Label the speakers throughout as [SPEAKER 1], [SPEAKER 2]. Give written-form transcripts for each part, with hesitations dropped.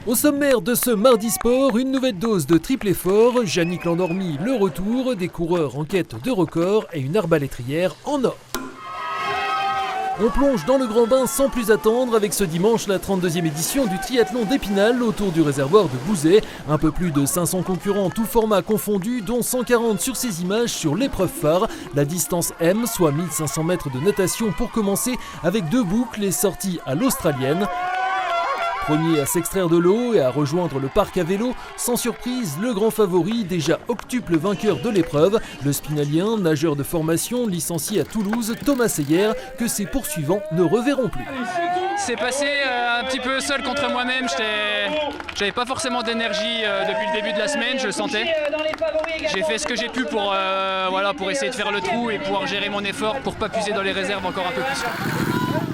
[SPEAKER 1] Au sommaire de ce mardi sport, une nouvelle dose de triple effort, Yannick Landormy le retour, des coureurs en quête de record et une arbalétrière en or. On plonge dans le grand bain sans plus attendre avec ce dimanche la 32e édition du triathlon d'Épinal autour du réservoir de Bouzet. Un peu plus de 500 concurrents tous formats confondus, dont 140 sur ces images sur l'épreuve phare. La distance M, soit 1500 mètres de natation pour commencer, avec 2 boucles et sorties à l'australienne. Premier à s'extraire de l'eau et à rejoindre le parc à vélo, sans surprise, le grand favori, déjà octuple vainqueur de l'épreuve, le spinalien, nageur de formation, licencié à Toulouse, Thomas Seyer, que ses poursuivants ne reverront plus.
[SPEAKER 2] C'est passé un petit peu seul contre moi-même, j'avais pas forcément d'énergie depuis le début de la semaine, je le sentais. J'ai fait ce que j'ai pu pour essayer de faire le trou et pouvoir gérer mon effort pour pas puiser dans les réserves encore un peu plus.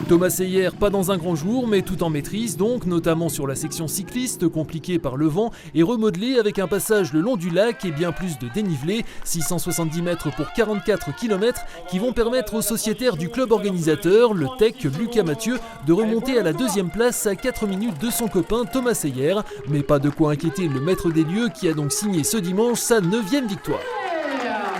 [SPEAKER 1] Thomas Seyer, pas dans un grand jour, mais tout en maîtrise donc, notamment sur la section cycliste, compliquée par le vent, et remodelée avec un passage le long du lac et bien plus de dénivelé, 670 mètres pour 44 km, qui vont permettre aux sociétaires du club organisateur, le Tech Lucas Mathieu, de remonter à la 2e place à 4 minutes de son copain Thomas Seyer. Mais pas de quoi inquiéter le maître des lieux qui a donc signé ce dimanche sa 9e victoire.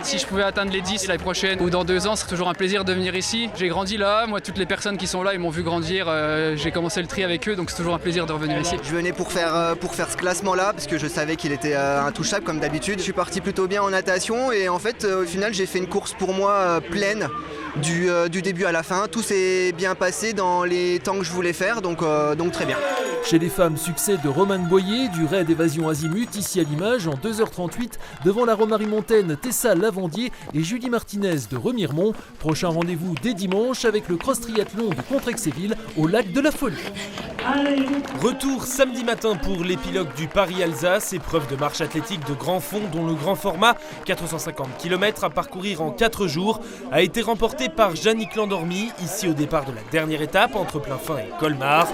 [SPEAKER 2] Si je pouvais atteindre les 10 l'année prochaine ou dans 2 ans, c'est toujours un plaisir de venir ici. J'ai grandi là, moi toutes les personnes qui sont là, ils m'ont vu grandir, j'ai commencé le tri avec eux, donc c'est toujours un plaisir de revenir ici.
[SPEAKER 3] Je venais pour faire ce classement-là, parce que je savais qu'il était intouchable comme d'habitude. Je suis parti plutôt bien en natation et en fait, au final, j'ai fait une course pour moi pleine. Du début à la fin, tout s'est bien passé dans les temps que je voulais faire, donc très bien.
[SPEAKER 1] Chez les femmes, succès de Romane Boyer, du raid Évasion Azimut, ici à l'image, en 2h38, devant la Romarimontaine Tessa Lavandier et Julie Martinez de Remiremont. Prochain rendez-vous dès dimanche avec le cross-triathlon de Contrexéville au lac de la Folie.
[SPEAKER 4] Retour samedi matin pour l'épilogue du Paris-Alsace, épreuve de marche athlétique de grand fond dont le grand format, 450 km à parcourir en 4 jours, a été remporté par Yannick Landormy, ici au départ de la dernière étape entre Plainfin et Colmar.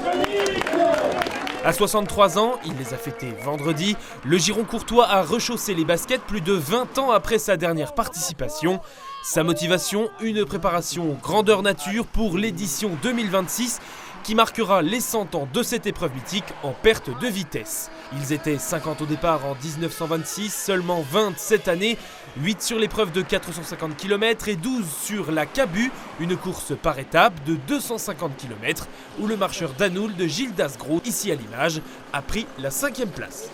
[SPEAKER 4] À 63 ans, il les a fêtés vendredi, le Giron courtois a rechaussé les baskets plus de 20 ans après sa dernière participation. Sa motivation, une préparation grandeur nature pour l'édition 2026 qui marquera les 100 ans de cette épreuve mythique en perte de vitesse. Ils étaient 50 au départ en 1926, seulement 20 cette année, 8 sur l'épreuve de 450 km et 12 sur la Cabu, une course par étape de 250 km où le marcheur Danoul de Gilles Dasgros, ici à l'image, a pris la 5e place.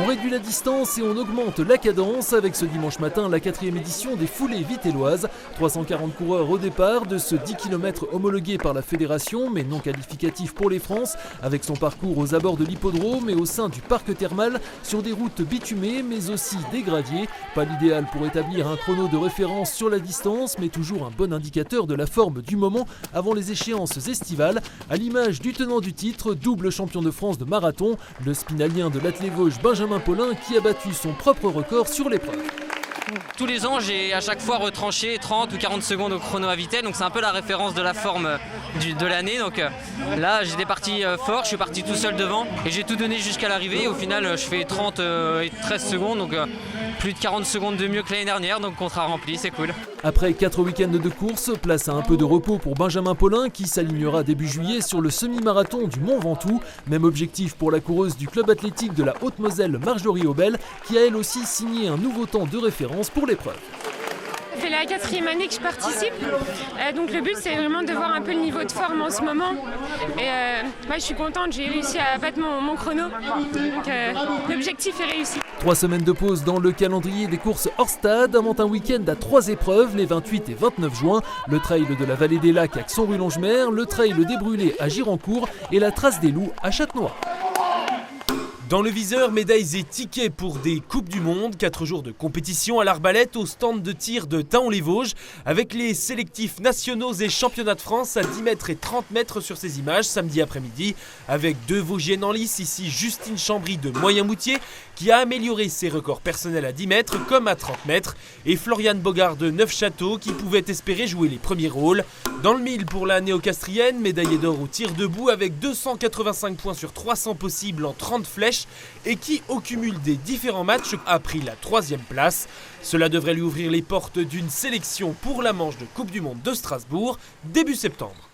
[SPEAKER 1] On réduit la distance et on augmente la cadence avec ce dimanche matin la 4e édition des foulées vitelloises. 340 coureurs au départ de ce 10 km homologué par la fédération mais non qualificatif pour les France, avec son parcours aux abords de l'hippodrome et au sein du parc thermal sur des routes bitumées mais aussi dégradées. Pas l'idéal pour établir un chrono de référence sur la distance mais toujours un bon indicateur de la forme du moment avant les échéances estivales, à l'image du tenant du titre, double champion de France de marathon, le spinalien de l'Athlée-Vosges Benjamin Paulin qui a battu son propre record sur l'épreuve.
[SPEAKER 5] Tous les ans, j'ai à chaque fois retranché 30 ou 40 secondes au chrono à vitesse, donc c'est un peu la référence de la forme de l'année. Donc là, j'étais parti fort, je suis parti tout seul devant et j'ai tout donné jusqu'à l'arrivée. Au final, je fais 30 et 13 secondes, donc plus de 40 secondes de mieux que l'année dernière, donc contrat rempli, c'est cool.
[SPEAKER 1] Après 4 week-ends de course, place à un peu de repos pour Benjamin Paulin qui s'alignera début juillet sur le semi-marathon du Mont Ventoux. Même objectif pour la coureuse du club athlétique de la Haute-Moselle Marjorie Aubel qui a elle aussi signé un nouveau temps de référence pour l'épreuve.
[SPEAKER 6] C'est la 4e année que je participe, donc le but c'est vraiment de voir un peu le niveau de forme en ce moment et moi je suis contente, j'ai réussi à battre mon chrono, donc l'objectif est réussi.
[SPEAKER 1] 3 semaines de pause dans le calendrier des courses hors stade avant un week-end à 3 épreuves les 28 et 29 juin, le trail de la Vallée des Lacs à Xon-Rue-Longemer, le trail des Brûlés à Girancourt et la Trace des Loups à Châtenois.
[SPEAKER 4] Dans le viseur, médailles et tickets pour des Coupes du Monde, 4 jours de compétition à l'arbalète au stand de tir de Thaon-les-Vosges, avec les sélectifs nationaux et championnats de France à 10 mètres et 30 mètres sur ces images samedi après-midi, avec 2 Vosgiennes en lice, ici Justine Chambry de Moyen-Moutier, qui a amélioré ses records personnels à 10 mètres comme à 30 mètres, et Floriane Bogard de Neufchâteau, qui pouvait espérer jouer les premiers rôles. Dans le 1000 pour la néo-castrienne, médaillée d'or au tir debout avec 285 points sur 300 possibles en 30 flèches, et qui, au cumul des différents matchs, a pris la 3e place. Cela devrait lui ouvrir les portes d'une sélection pour la manche de Coupe du Monde de Strasbourg début septembre.